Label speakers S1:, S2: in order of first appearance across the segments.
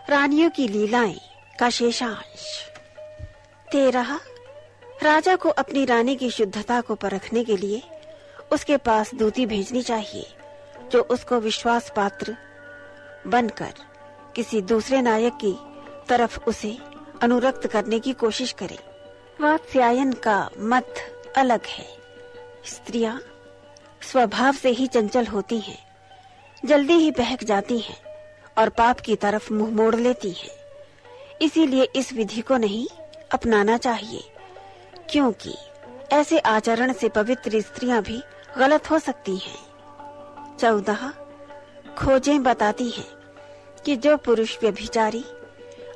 S1: रानियों की लीलाएं का शेषांश। 13 राजा को अपनी रानी की शुद्धता को परखने के लिए उसके पास दूती भेजनी चाहिए जो उसको विश्वास पात्र बनकर किसी दूसरे नायक की तरफ उसे अनुरक्त करने की कोशिश करे। वात्स्यायन का मत अलग है। स्त्रियां स्वभाव से ही चंचल होती हैं, जल्दी ही बहक जाती हैं और पाप की तरफ मुंह मोड़ लेती हैं। इसीलिए इस विधि को नहीं अपनाना चाहिए, क्योंकि ऐसे आचरण से पवित्र स्त्रियां भी गलत हो सकती हैं। 14 खोजें बताती हैं कि जो पुरुष व्यभिचारी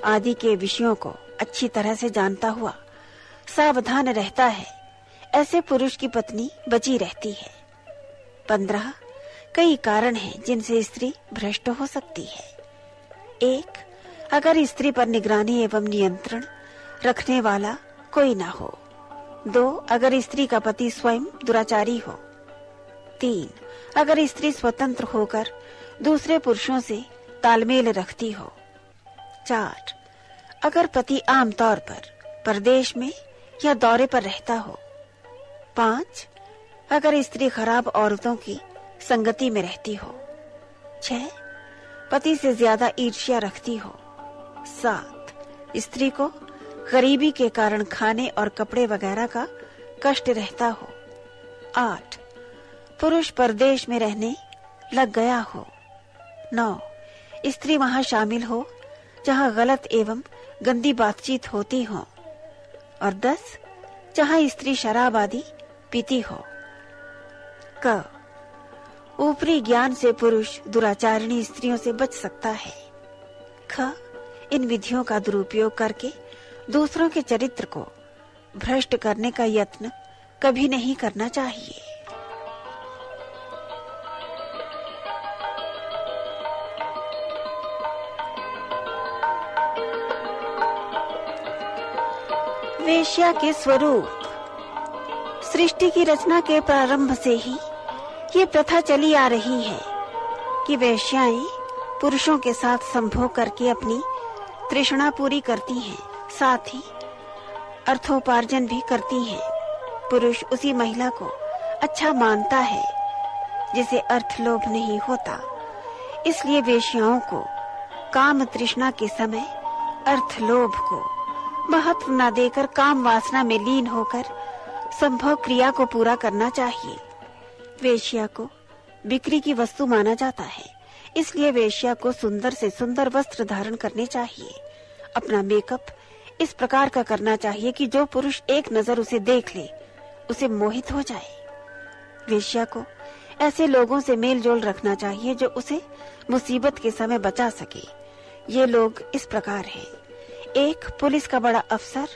S1: आदि के विषयों को अच्छी तरह से जानता हुआ सावधान रहता है, ऐसे पुरुष की पत्नी बची रहती है। 15 कई कारण हैं जिनसे स्त्री भ्रष्ट हो सकती है। 1 अगर स्त्री पर निगरानी एवं नियंत्रण रखने वाला कोई ना हो। 2 अगर स्त्री का पति स्वयं दुराचारी हो। 3 अगर स्त्री स्वतंत्र होकर दूसरे पुरुषों से तालमेल रखती हो। 4 अगर पति आमतौर पर परदेश में या दौरे पर रहता हो। 5 अगर स्त्री खराब औरतों की संगति में रहती हो। 6 पति से ज्यादा ईर्ष्या रखती हो। 7 स्त्री को गरीबी के कारण खाने और कपड़े वगैरह का कष्ट रहता हो। 8 पुरुष परदेश में रहने लग गया हो। 9 स्त्री वहां शामिल हो जहां गलत एवं गंदी बातचीत होती हो। और 10 जहां स्त्री शराब आदि पीती हो। क ऊपरी ज्ञान से पुरुष दुराचारिणी स्त्रियों से बच सकता है। ख इन विधियों का दुरुपयोग करके दूसरों के चरित्र को भ्रष्ट करने का यत्न कभी नहीं करना चाहिए। वेश्या के स्वरूप। सृष्टि की रचना के प्रारंभ से ही ये प्रथा चली आ रही है कि वेश्याएं पुरुषों के साथ संभोग करके अपनी तृष्णा पूरी करती हैं, साथ ही अर्थोपार्जन भी करती हैं। पुरुष उसी महिला को अच्छा मानता है जिसे अर्थ लोभ नहीं होता, इसलिए वेश्याओं को काम तृष्णा के समय अर्थ लोभ को महत्व न देकर काम वासना में लीन होकर संभोग क्रिया को पूरा करना चाहिए। वेश्या को बिक्री की वस्तु माना जाता है, इसलिए वेश्या को सुंदर से सुंदर वस्त्र धारण करने चाहिए। अपना मेकअप इस प्रकार का करना चाहिए कि जो पुरुष एक नजर उसे देख ले उसे मोहित हो जाए। वेश्या को ऐसे लोगों से मेल जोल रखना चाहिए जो उसे मुसीबत के समय बचा सके। ये लोग इस प्रकार हैं। 1 पुलिस का बड़ा अफसर।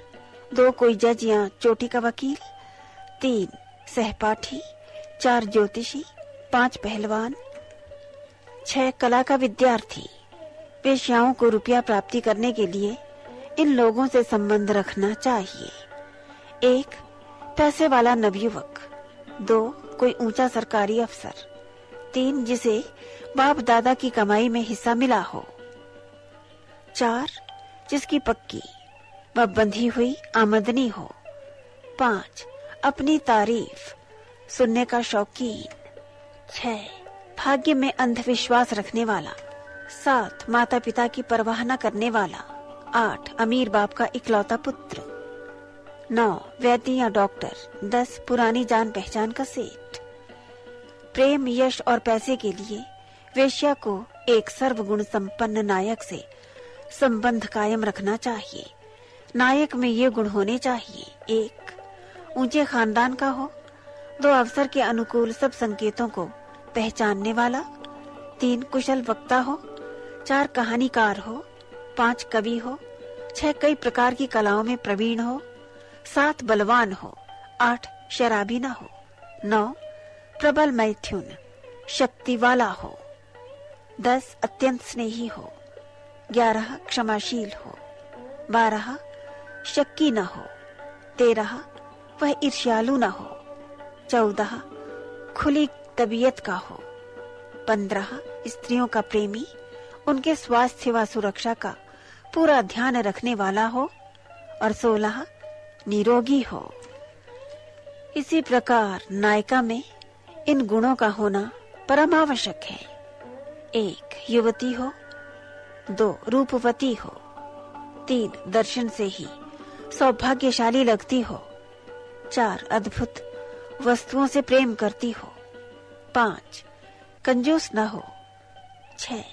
S1: 2 कोई जज या चोटी का वकील। 3 सहपाठी। 4 ज्योतिषी। 5 पहलवान। 6 कला का विद्यार्थी। वेश्याओं को रुपया प्राप्ति करने के लिए इन लोगों से संबंध रखना चाहिए। 1 पैसे वाला नवयुवक। 2 कोई ऊंचा सरकारी अफसर। 3 जिसे बाप दादा की कमाई में हिस्सा मिला हो। 4 जिसकी पक्की व बंधी हुई आमदनी हो। 5 अपनी तारीफ सुनने का शौकीन। 6 भाग्य में अंधविश्वास रखने वाला। 7 माता पिता की परवाह न करने वाला। 8 अमीर बाप का इकलौता पुत्र। 9 वैद्य या डॉक्टर। 10 पुरानी जान पहचान का सेठ। प्रेम, यश और पैसे के लिए वेश्या को एक सर्वगुण संपन्न नायक से संबंध कायम रखना चाहिए। नायक में ये गुण होने चाहिए। 1 ऊंचे खानदान का हो। 2 अवसर के अनुकूल सब संकेतों को पहचानने वाला। 3 कुशल वक्ता हो। 4 कहानीकार हो। 5 कवि हो। 6 कई प्रकार की कलाओं में प्रवीण हो। 7 बलवान हो। 8 शराबी न हो। 9 प्रबल मैथुन शक्ति वाला हो। 10 अत्यंत स्नेही हो। 11 क्षमाशील हो। 12 शक्की न हो। 13 वह ईर्ष्यालु न हो। 14 खुली तबीयत का हो। 15 स्त्रियों का प्रेमी उनके स्वास्थ्य व सुरक्षा का पूरा ध्यान रखने वाला हो और 16 निरोगी हो। इसी प्रकार नायिका में इन गुणों का होना परम आवश्यक है। 1 युवती हो, 2 रूपवती हो, 3 दर्शन से ही सौभाग्यशाली लगती हो, 4 अद्भुत वस्तुओं से प्रेम करती हो, 5 कंजूस न हो, 6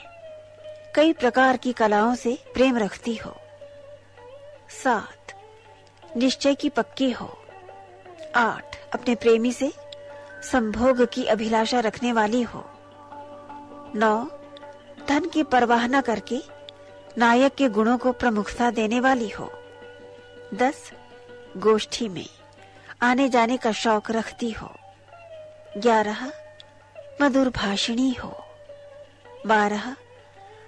S1: कई प्रकार की कलाओं से प्रेम रखती हो, 7 निश्चय की पक्की हो, 8 अपने प्रेमी से संभोग की अभिलाषा रखने वाली हो, 9 धन की परवाह न करके नायक के गुणों को प्रमुखता देने वाली हो, 10 गोष्ठी में आने जाने का शौक रखती हो, 11 मधुर भाषिणी हो, 12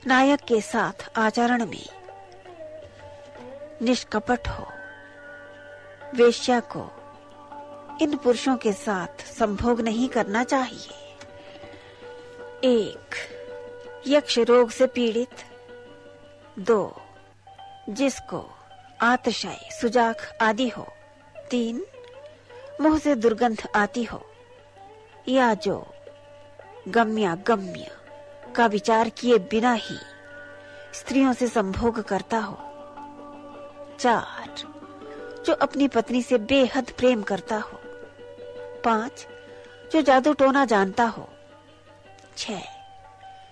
S1: नायक के साथ आचरण में निष्कपट हो। वेश्या को इन पुरुषों के साथ संभोग नहीं करना चाहिए। 1 यक्ष रोग से पीड़ित, 2 जिसको आतशय सुजाख आदि हो, 3 मुंह से दुर्गंध आती हो या जो गम्य का विचार किए बिना ही स्त्रियों से संभोग करता हो, 4 जो अपनी पत्नी से बेहद प्रेम करता हो, 5 जो जादू टोना जानता हो, 6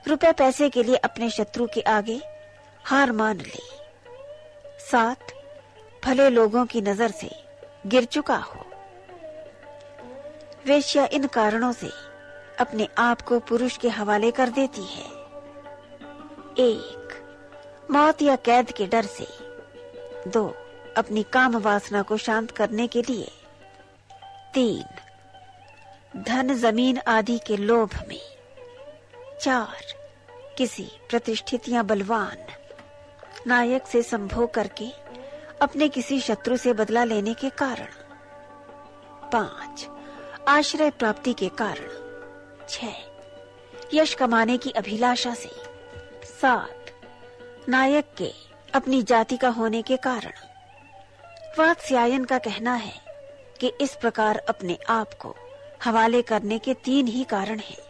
S1: रुपए पैसे के लिए अपने शत्रु के आगे हार मान ले, 7 भले लोगों की नजर से गिर चुका हो। वेश्या इन कारणों से अपने आप को पुरुष के हवाले कर देती है। 1 मौत या कैद के डर से, 2 अपनी काम वासना को शांत करने के लिए, 3 धन जमीन आदि के लोभ में, 4 किसी प्रतिष्ठित या बलवान नायक से संभोग करके अपने किसी शत्रु से बदला लेने के कारण, 5 आश्रय प्राप्ति के कारण, 6 यश कमाने की अभिलाषा से, 7 नायक के अपनी जाति का होने के कारण। वात्स्यायन का कहना है कि इस प्रकार अपने आप को हवाले करने के 3 ही कारण हैं।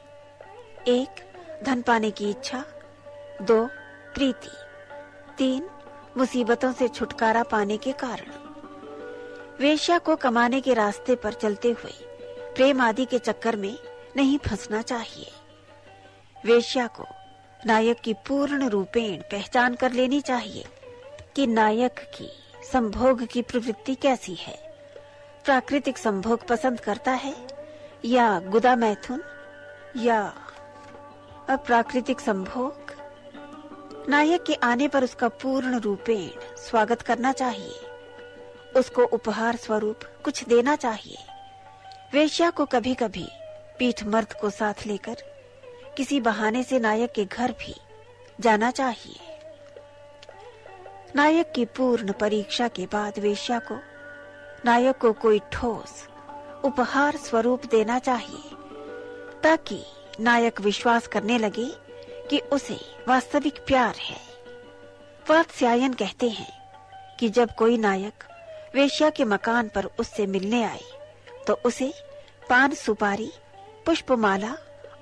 S1: 1 धन पाने की इच्छा, 2 प्रीति, 3 मुसीबतों से छुटकारा पाने के कारण। वेश्या को कमाने के रास्ते पर चलते हुए प्रेम आदि के चक्कर में नहीं फंसना चाहिए। वेश्या को नायक की पूर्ण रूपेण पहचान कर लेनी चाहिए कि नायक की संभोग की प्रवृत्ति कैसी है। प्राकृतिक संभोग पसंद करता है या गुदा मैथुन या अप्राकृतिक संभोग। नायक के आने पर उसका पूर्ण रूपेण स्वागत करना चाहिए, उसको उपहार स्वरूप कुछ देना चाहिए। वेश्या को कभी कभी पीठ मर्द को साथ लेकर किसी बहाने से नायक के घर भी जाना चाहिए। नायक की पूर्ण परीक्षा के बाद वेश्या को नायक को कोई ठोस उपहार स्वरूप देना चाहिए ताकि नायक विश्वास करने लगे कि उसे वास्तविक प्यार है। वात्स्यायन कहते हैं कि जब कोई नायक वेश्या के मकान पर उससे मिलने आए तो उसे पान सुपारी, पुष्पमाला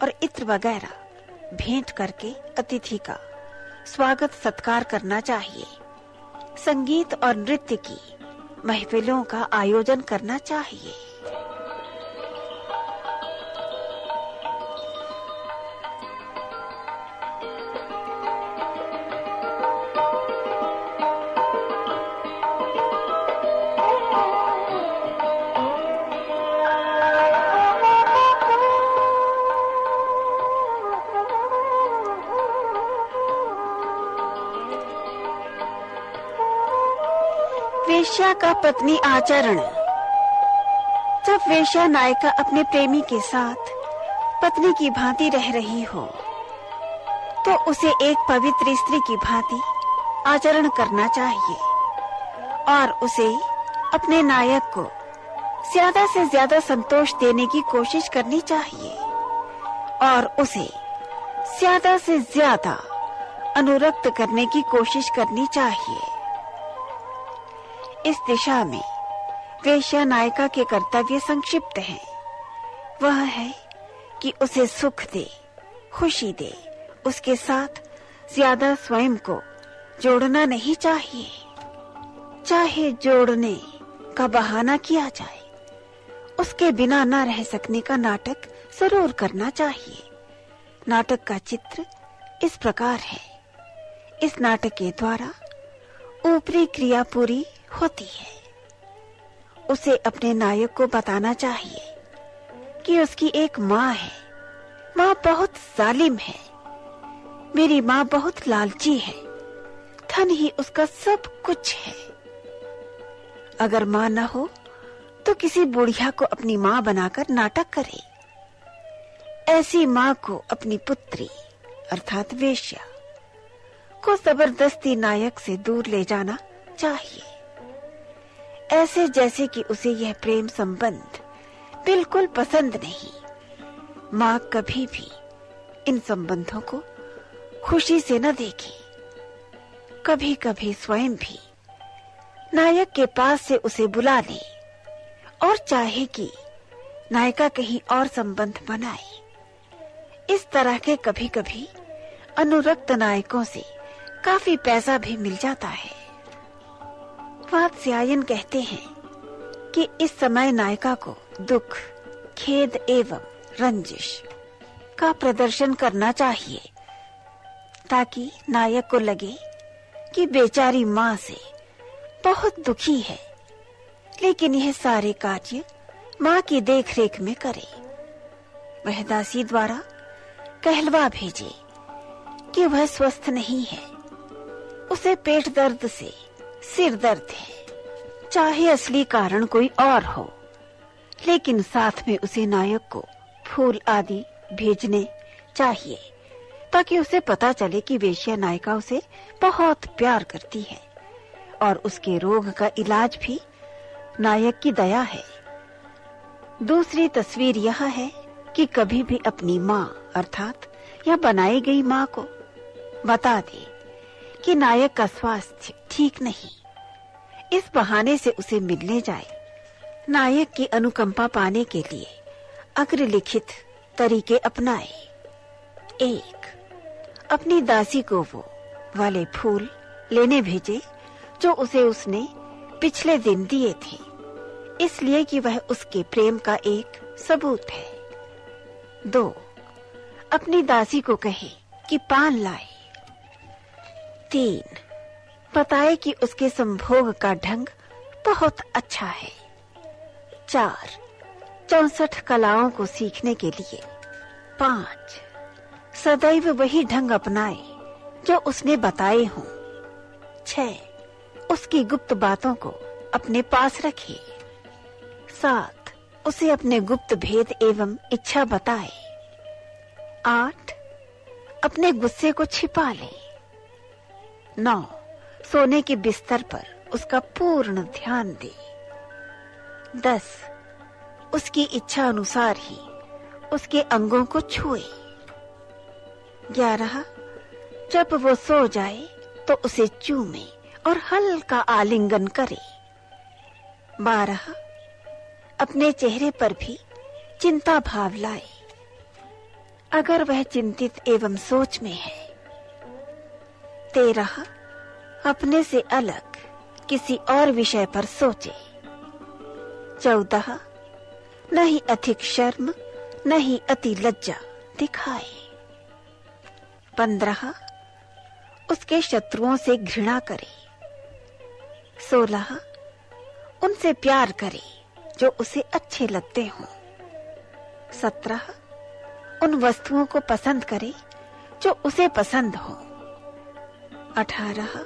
S1: और इत्र वगैरह भेंट करके अतिथि का स्वागत सत्कार करना चाहिए। संगीत और नृत्य की महफिलों का आयोजन करना चाहिए। वेश्या का पत्नी आचरण। जब वेश्या नायिका अपने प्रेमी के साथ पत्नी की भांति रह रही हो तो उसे एक पवित्र स्त्री की भांति आचरण करना चाहिए और उसे अपने नायक को ज्यादा से ज्यादा संतोष देने की कोशिश करनी चाहिए और उसे ज्यादा से ज्यादा अनुरक्त करने की कोशिश करनी चाहिए। इस दिशा में वेश्या नायिका के कर्तव्य संक्षिप्त हैं। वह है कि उसे सुख दे, खुशी दे, उसके साथ ज्यादा स्वयं को जोड़ना नहीं चाहिए। चाहे जोड़ने का बहाना किया जाए, उसके बिना न रह सकने का नाटक जरूर करना चाहिए। नाटक का चित्र इस प्रकार है। इस नाटक के द्वारा ऊपरी क्रिया पूरी होती है। उसे अपने नायक को बताना चाहिए कि उसकी एक माँ है। माँ बहुत जालिम है। मेरी माँ बहुत लालची है। धन ही उसका सब कुछ है। अगर माँ न हो तो किसी बुढ़िया को अपनी माँ बनाकर नाटक करे। ऐसी माँ को अपनी पुत्री अर्थात वेश्या को जबरदस्ती नायक से दूर ले जाना चाहिए, ऐसे जैसे कि उसे यह प्रेम संबंध बिल्कुल पसंद नहीं। माँ कभी भी इन संबंधों को खुशी से न देखे। कभी कभी स्वयं भी नायक के पास से उसे बुला ले और चाहे कि नायिका कहीं और संबंध बनाए। इस तरह के कभी कभी अनुरक्त नायकों से काफी पैसा भी मिल जाता है। वात्स्यायन कहते हैं कि इस समय नायिका को दुख, खेद एवं रंजिश का प्रदर्शन करना चाहिए, ताकि नायक को लगे कि बेचारी माँ से बहुत दुखी है, लेकिन यह सारे कार्य माँ की देखरेख में करे। वह दासी द्वारा कहलवा भेजे कि वह स्वस्थ नहीं है, उसे पेट दर्द से सिर दर्द है। चाहे असली कारण कोई और हो, लेकिन साथ में उसे नायक को फूल आदि भेजने चाहिए, ताकि उसे पता चले कि वेश्या नायिका उसे बहुत प्यार करती है और उसके रोग का इलाज भी नायक की दया है। दूसरी तस्वीर यह है कि कभी भी अपनी माँ अर्थात या बनाई गई माँ को बता दे कि नायक का स्वास्थ्य ठीक नहीं। इस बहाने से उसे मिलने जाए। नायक की अनुकंपा पाने के लिए अग्रलिखित तरीके अपनाए। 1. अपनी दासी को वो वाले फूल लेने भेजे जो उसने पिछले दिन दिए थे, इसलिए कि वह उसके प्रेम का एक सबूत है। 2. अपनी दासी को कहे कि पान लाए। 3. बताए कि उसके संभोग का ढंग बहुत अच्छा है। 4. 64 कलाओं को सीखने के लिए। 5. सदैव वही ढंग अपनाए जो उसने बताए हों। 6. उसकी गुप्त बातों को अपने पास रखे। 7. उसे अपने गुप्त भेद एवं इच्छा बताए। 8. अपने गुस्से को छिपा ले। 9. सोने के बिस्तर पर उसका पूर्ण ध्यान दे। 10. उसकी इच्छा अनुसार ही उसके अंगों को छुए। 11. जब वो सो जाए तो उसे चूमे और हल्का आलिंगन करे। 12. अपने चेहरे पर भी चिंता भाव लाए, अगर वह चिंतित एवं सोच में है। 13. अपने से अलग किसी और विषय पर सोचे। 14. न ही अधिक शर्म न ही अति लज्जा दिखाए। 15. उसके शत्रुओं से घृणा करे। 16. उनसे प्यार करे जो उसे अच्छे लगते हों। 17. उन वस्तुओं को पसंद करे जो उसे पसंद हो। 18.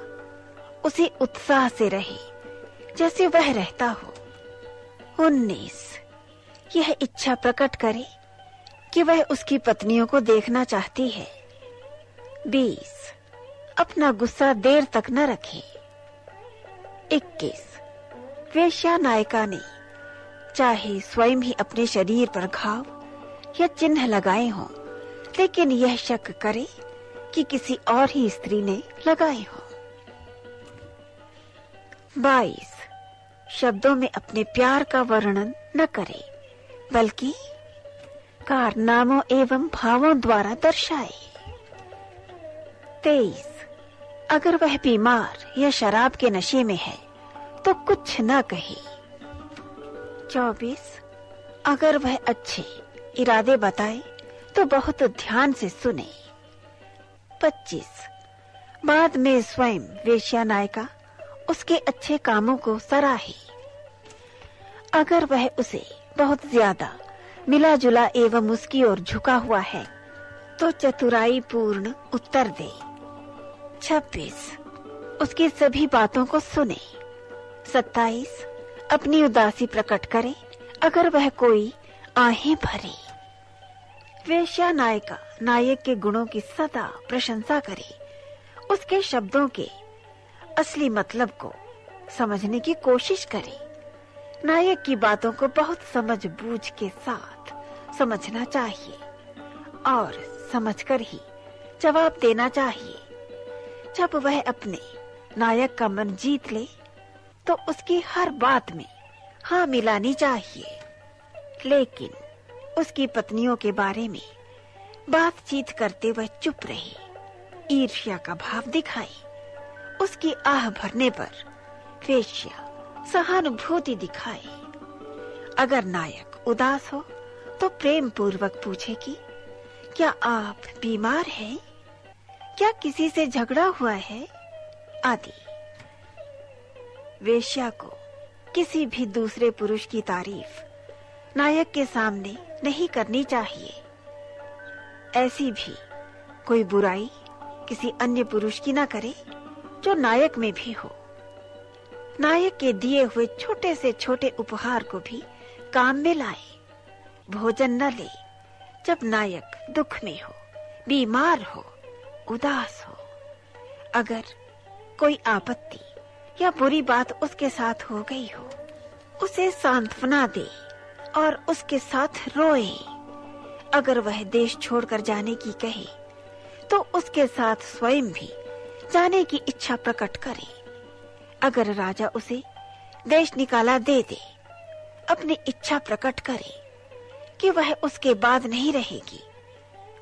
S1: उसी उत्साह से रहे जैसे वह रहता हो। 19. यह इच्छा प्रकट करे कि वह उसकी पत्नियों को देखना चाहती है। 20. अपना गुस्सा देर तक न रखे। 21. वेश्या नायिका ने चाहे स्वयं ही अपने शरीर पर घाव या चिन्ह लगाए हों, लेकिन यह शक करे कि किसी और ही स्त्री ने लगाए हो। 22 शब्दों में अपने प्यार का वर्णन न करे, बल्कि कारनामों एवं भावों द्वारा दर्शाए। 23 अगर वह बीमार या शराब के नशे में है तो कुछ न कहे। 24 अगर वह अच्छे इरादे बताए तो बहुत ध्यान से सुने। 25 बाद में स्वयं वेश्या नायिका उसके अच्छे कामों को सराहे। अगर वह उसे बहुत ज्यादा मिला जुला एवं उसकी ओर झुका हुआ है तो चतुराई पूर्ण उत्तर दे। 26 उसकी सभी बातों को सुने। 27 अपनी उदासी प्रकट करे अगर वह कोई आहें भरे। वेश्या नायिका नायक के गुणों की सदा प्रशंसा करे, उसके शब्दों के असली मतलब को समझने की कोशिश करे। नायक की बातों को बहुत समझबूझ के साथ समझना चाहिए और समझकर ही जवाब देना चाहिए। जब वह अपने नायक का मन जीत ले तो उसकी हर बात में हाँ मिलानी चाहिए, लेकिन उसकी पत्नियों के बारे में बातचीत करते वह चुप रहे, ईर्ष्या का भाव दिखाए। उसकी आह भरने पर वेश्या सहानुभूति दिखाए। अगर नायक उदास हो तो प्रेम पूर्वक पूछे कि क्या आप बीमार हैं? क्या किसी से झगड़ा हुआ है? आदि। वेश्या को किसी भी दूसरे पुरुष की तारीफ नायक के सामने नहीं करनी चाहिए। ऐसी भी कोई बुराई किसी अन्य पुरुष की ना करे जो नायक में भी हो। नायक के दिए हुए छोटे से छोटे उपहार को भी काम में लाए। भोजन न ले जब नायक दुख में हो, बीमार हो, उदास हो। अगर कोई आपत्ति या बुरी बात उसके साथ हो गई हो, उसे सांत्वना दे और उसके साथ रोए। अगर वह देश छोड़कर जाने की कहे तो उसके साथ स्वयं भी जाने की इच्छा प्रकट करे। अगर राजा उसे देश निकाला दे अपनी इच्छा प्रकट करे कि वह उसके बाद नहीं रहेगी,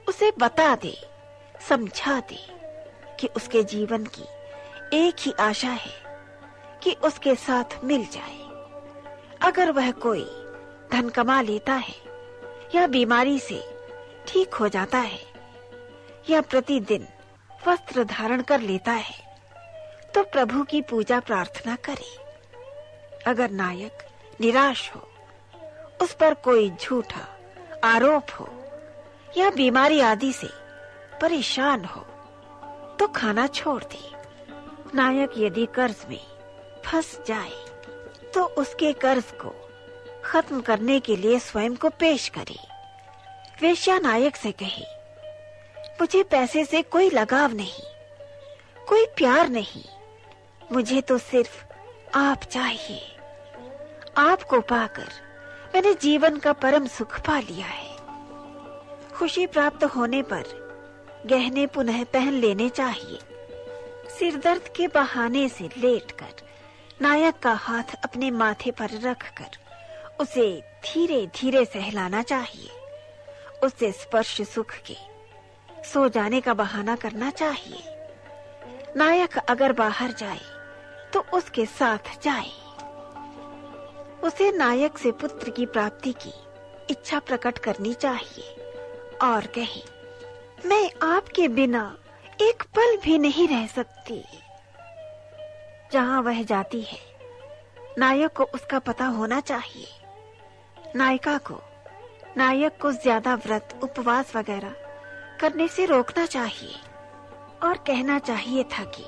S1: उसे बता दे, समझा दे कि उसके जीवन की एक ही आशा है कि उसके साथ मिल जाए। अगर वह कोई धन कमा लेता है या बीमारी से ठीक हो जाता है या प्रतिदिन वस्त्र धारण कर लेता है तो प्रभु की पूजा प्रार्थना करे। अगर नायक निराश हो, उस पर कोई झूठा आरोप हो या बीमारी आदि से परेशान हो तो खाना छोड़ दे। नायक यदि कर्ज में फंस जाए तो उसके कर्ज को खत्म करने के लिए स्वयं को पेश करे। वेश्या नायक से कहे, मुझे पैसे से कोई लगाव नहीं, कोई प्यार नहीं, मुझे तो सिर्फ आप चाहिए। आपको पाकर मैंने जीवन का परम सुख पा लिया है। खुशी प्राप्त होने पर गहने पुनः पहन लेने चाहिए। सिरदर्द के बहाने से लेटकर नायक का हाथ अपने माथे पर रखकर उसे धीरे धीरे सहलाना चाहिए। उसे स्पर्श सुख के सो जाने का बहाना करना चाहिए। नायक अगर बाहर जाए तो उसके साथ जाए। उसे नायक से पुत्र की प्राप्ति की इच्छा प्रकट करनी चाहिए और कहे, मैं आपके बिना एक पल भी नहीं रह सकती। जहां वह जाती है नायक को उसका पता होना चाहिए। नायिका को नायक को ज्यादा व्रत उपवास वगैरह करने से रोकना चाहिए और कहना चाहिए था कि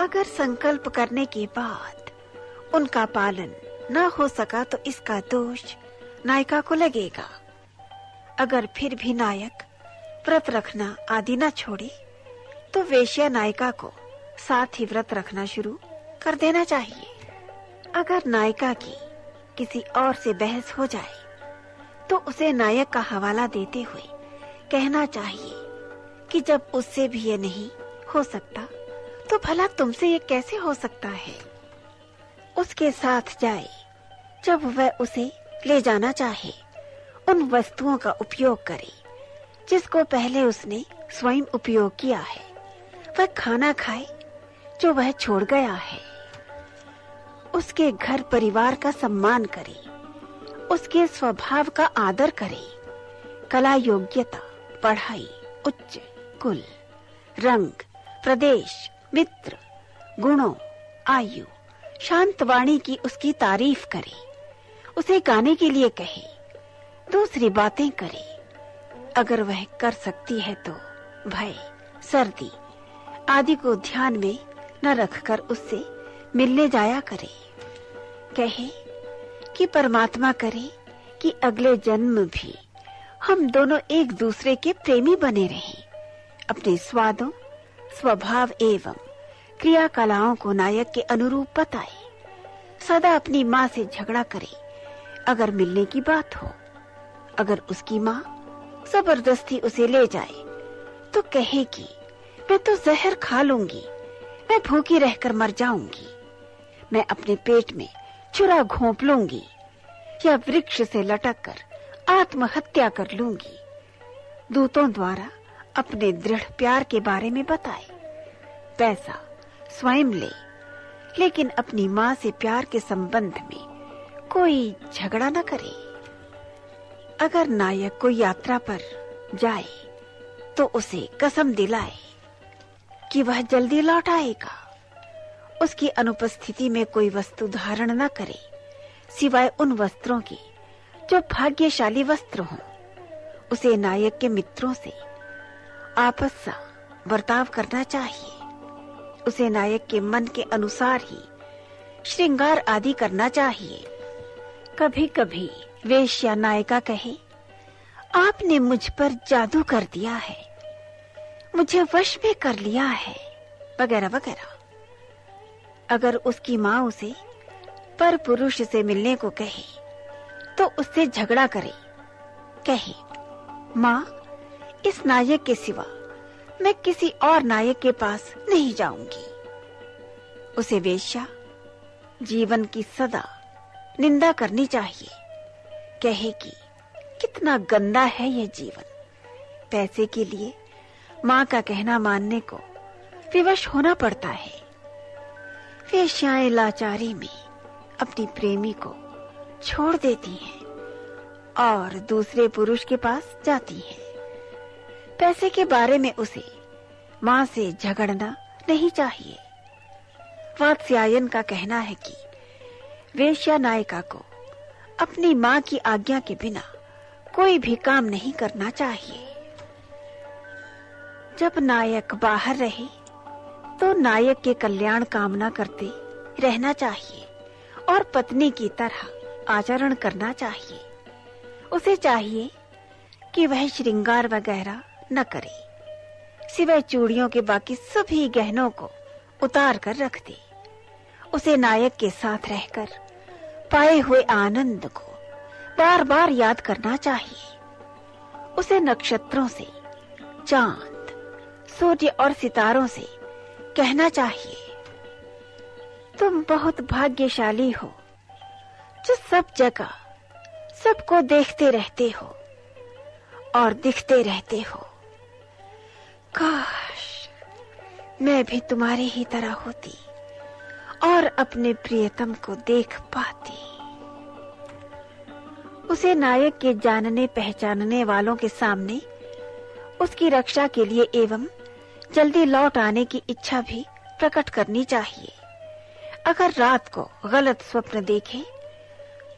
S1: अगर संकल्प करने के बाद उनका पालन न हो सका तो इसका दोष नायिका को लगेगा। अगर फिर भी नायक व्रत रखना आदि न छोड़े तो वेश्या नायिका को साथ ही व्रत रखना शुरू कर देना चाहिए। अगर नायिका की किसी और से बहस हो जाए तो उसे नायक का हवाला देते हुए कहना चाहिए कि जब उससे भी ये नहीं हो सकता तो भला तुमसे ये कैसे हो सकता है। उसके साथ जाए, जब वह उसे ले जाना चाहे उन वस्तुओं का उपयोग करे जिसको पहले उसने स्वयं उपयोग किया है। वह खाना खाए जो वह छोड़ गया है। उसके घर परिवार का सम्मान करे, उसके स्वभाव का आदर करे। कला, योग्यता, पढ़ाई, उच्च कुल, रंग, प्रदेश, मित्र, गुणों, आयु, शांत वाणी की उसकी तारीफ करे, उसे गाने के लिए कहे, दूसरी बातें करे। अगर वह कर सकती है तो भय, सर्दी आदि को ध्यान में न रखकर उससे मिलने जाया करे। कहे कि परमात्मा करे कि अगले जन्म भी हम दोनों एक दूसरे के प्रेमी बने रहें। अपने स्वादों, स्वभाव एवं क्रियाकलाओं को नायक के अनुरूप बताए। सदा अपनी माँ से झगड़ा करे अगर मिलने की बात हो। अगर उसकी माँ जबरदस्ती उसे ले जाए तो कहे कि मैं तो जहर खा लूंगी, मैं भूखी रहकर मर जाऊंगी, मैं अपने पेट में छुरा घोंप लूंगी या वृक्ष से लटक कर आत्महत्या कर लूंगी। दूतों द्वारा अपने दृढ़ प्यार के बारे में बताए। पैसा स्वयं ले, लेकिन अपनी माँ से प्यार के संबंध में कोई झगड़ा न करे। अगर नायक कोई यात्रा पर जाए तो उसे कसम दिलाए कि वह जल्दी लौट आएगा। उसकी अनुपस्थिति में कोई वस्तु धारण न करे सिवाय उन वस्त्रों की जो भाग्यशाली वस्त्र हों। उसे नायक के मित्रों से आपस सा बर्ताव करना चाहिए। उसे नायक के मन के अनुसार ही श्रृंगार आदि करना चाहिए। कभी कभी वेश्या नायिका कहे, आपने मुझ पर जादू कर दिया है, मुझे वश में कर लिया है, वगैरह वगैरह। अगर उसकी माँ उसे पर पुरुष से मिलने को कहे तो उससे झगड़ा करे। कहे, माँ, इस नायक के सिवा मैं किसी और नायक के पास नहीं जाऊंगी। उसे वेश्या जीवन की सदा निंदा करनी चाहिए। कहे कि कितना गंदा है यह जीवन। पैसे के लिए माँ का कहना मानने को विवश होना पड़ता है। वेश्याएं लाचारी में अपनी प्रेमी को छोड़ देती हैं और दूसरे पुरुष के पास जाती हैं। पैसे के बारे में उसे माँ से झगड़ना नहीं चाहिए। वात्स्यायन का कहना है कि वेश्या नायिका को अपनी माँ की आज्ञा के बिना कोई भी काम नहीं करना चाहिए। जब नायक बाहर रहे तो नायक के कल्याण कामना करते रहना चाहिए और पत्नी की तरह आचरण करना चाहिए। उसे चाहिए कि वह श्रृंगार वगैरह न करे, सिवाय चूड़ियों के बाकी सभी गहनों को उतार कर रख दे। उसे नायक के साथ रहकर पाए हुए आनंद को बार बार याद करना चाहिए। उसे नक्षत्रों से, चांद, सूर्य और सितारों से कहना चाहिए, तुम बहुत भाग्यशाली हो जो सब जगह सबको देखते रहते हो और दिखते रहते हो। काश मैं भी तुम्हारी ही तरह होती और अपने प्रियतम को देख पाती। उसे नायक के जानने पहचानने वालों के सामने उसकी रक्षा के लिए एवं जल्दी लौट आने की इच्छा भी प्रकट करनी चाहिए। अगर रात को गलत स्वप्न देखे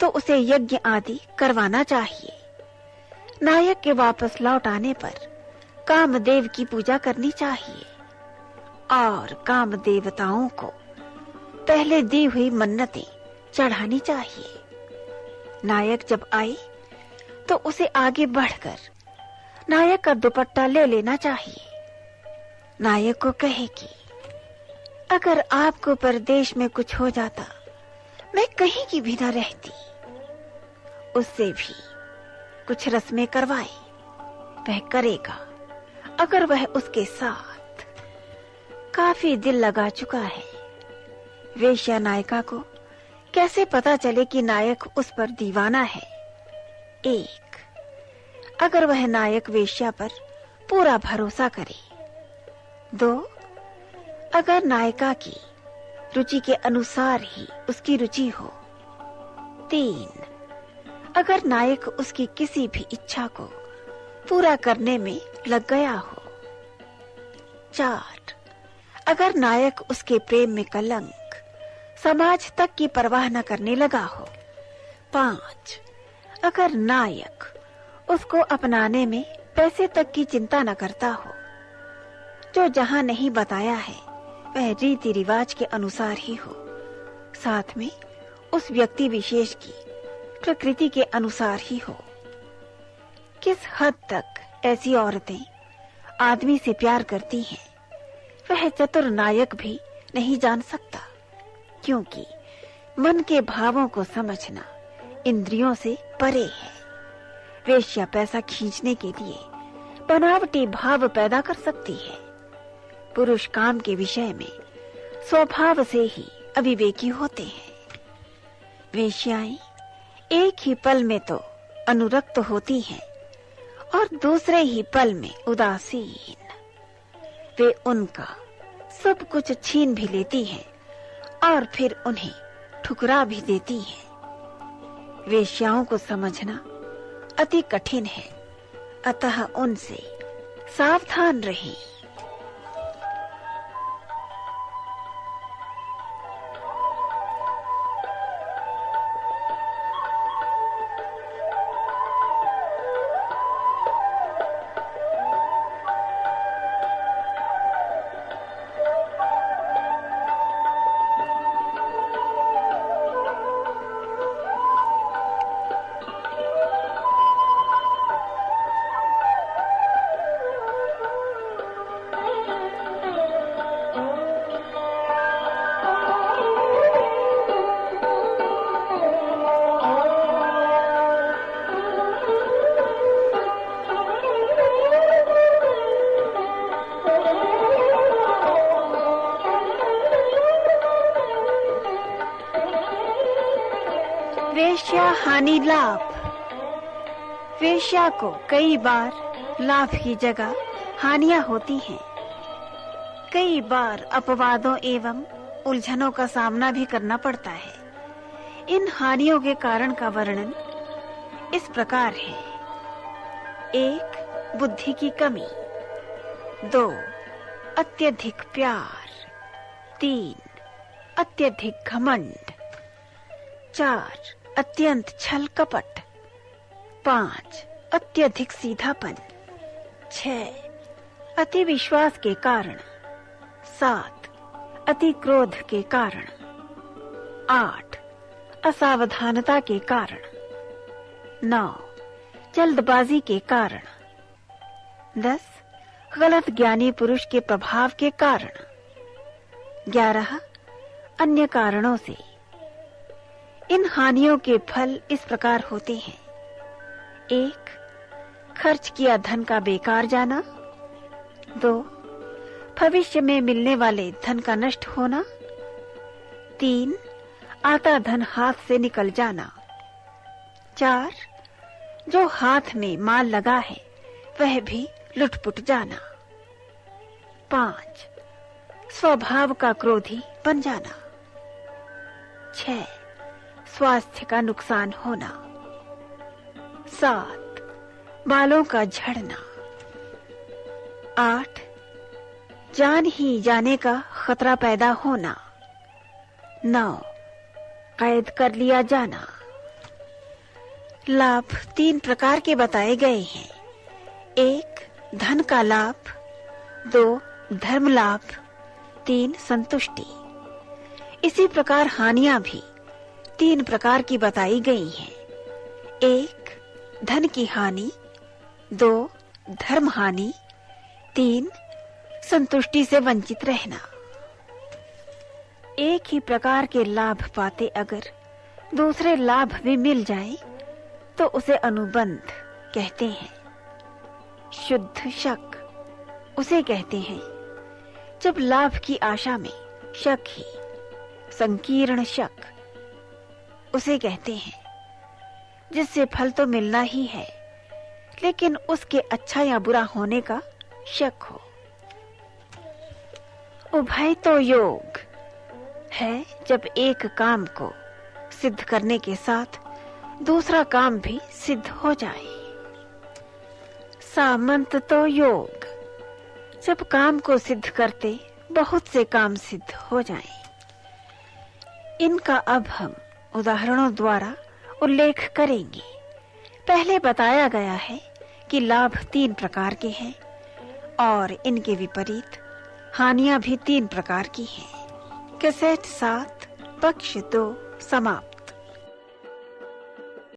S1: तो उसे यज्ञ आदि करवाना चाहिए। नायक के वापस लौट आने पर कामदेव की पूजा करनी चाहिए और काम देवताओं को पहले दी हुई मन्नतें चढ़ानी चाहिए। नायक जब आए तो उसे आगे बढ़कर नायक का दुपट्टा ले लेना चाहिए। नायक को कहे कि अगर आपको परदेश में कुछ हो जाता, मैं कहीं की भी न रहती। उससे भी कुछ रस्में करवाए, वह करेगा अगर वह उसके साथ काफी दिल लगा चुका है, वेश्या नायिका को कैसे पता चले कि नायक उस पर दीवाना है? 1. अगर वह नायक वेश्या पर पूरा भरोसा करे। 2. अगर नायिका की रुचि के अनुसार ही उसकी रुचि हो। 3. अगर नायक उसकी किसी भी इच्छा को पूरा करने में लग गया हो। 4. अगर नायक उसके प्रेम में कलंक, समाज तक की परवाह न करने लगा हो। 5. अगर नायक उसको अपनाने में पैसे तक की चिंता न करता हो। जो जहां नहीं बताया है वह रीति रिवाज के अनुसार ही हो, साथ में उस व्यक्ति विशेष की प्रकृति के अनुसार ही हो। किस हद तक ऐसी औरतें आदमी से प्यार करती हैं, वह चतुर नायक भी नहीं जान सकता, क्योंकि मन के भावों को समझना इंद्रियों से परे है। वेश्या पैसा खींचने के लिए बनावटी भाव पैदा कर सकती है। पुरुष काम के विषय में स्वभाव से ही अविवेकी होते हैं। वेश्याएं एक ही पल में तो अनुरक्त होती हैं और दूसरे ही पल में उदासीन। वे उनका सब कुछ छीन भी लेती हैं और फिर उन्हें ठुकरा भी देती हैं। वेश्याओं को समझना अति कठिन है, अतः उनसे सावधान रहें। वेश्या हानि लाभ। वेश्या को कई बार लाभ की जगह हानियां होती हैं। कई बार अपवादों एवं उलझनों का सामना भी करना पड़ता है। इन हानियों के कारण का वर्णन इस प्रकार है। 1. बुद्धि की कमी। 2. अत्यधिक प्यार। 3. अत्यधिक घमंड। 4. अत्यंत छल कपट। 5. अत्यधिक सीधापन। 6. अति विश्वास के कारण। 7. अति क्रोध के कारण। 8. असावधानता के कारण। 9. जल्दबाजी के कारण। 10. गलत ज्ञानी पुरुष के प्रभाव के कारण। 11. अन्य कारणों से। इन हानियों के फल इस प्रकार होते हैं। 1. खर्च किया धन का बेकार जाना। 2. भविष्य में मिलने वाले धन का नष्ट होना। 3. आता धन हाथ से निकल जाना। 4. जो हाथ में माल लगा है वह भी लुटपुट जाना। 5. स्वभाव का क्रोधी बन जाना। 6. स्वास्थ्य का नुकसान होना। 7. बालों का झड़ना। 8. जान ही जाने का खतरा पैदा होना। 9. कैद कर लिया जाना। लाभ 3 प्रकार के बताए गए हैं। 1. धन का लाभ। 2. धर्म लाभ। 3. संतुष्टि। इसी प्रकार हानियां भी 3 प्रकार की बताई गई हैं। 1. धन की हानि। 2. धर्म हानि। 3. संतुष्टि से वंचित रहना। एक ही प्रकार के लाभ पाते अगर दूसरे लाभ भी मिल जाए तो उसे अनुबंध कहते हैं। शुद्ध शक उसे कहते हैं जब लाभ की आशा में शक ही, संकीर्ण शक उसे कहते हैं जिससे फल तो मिलना ही है, लेकिन उसके अच्छा या बुरा होने का शक हो। उभय तो योग है जब एक काम को सिद्ध करने के साथ दूसरा काम भी सिद्ध हो जाए। सामंत तो योग जब काम को सिद्ध करते बहुत से काम सिद्ध हो जाएं। इनका अब हम उदाहरणों द्वारा उल्लेख करेंगे। पहले बताया गया है कि लाभ 3 प्रकार के हैं और इनके विपरीत हानियां भी 3 प्रकार की हैं। कैसेट 7 पक्ष 2 समाप्त।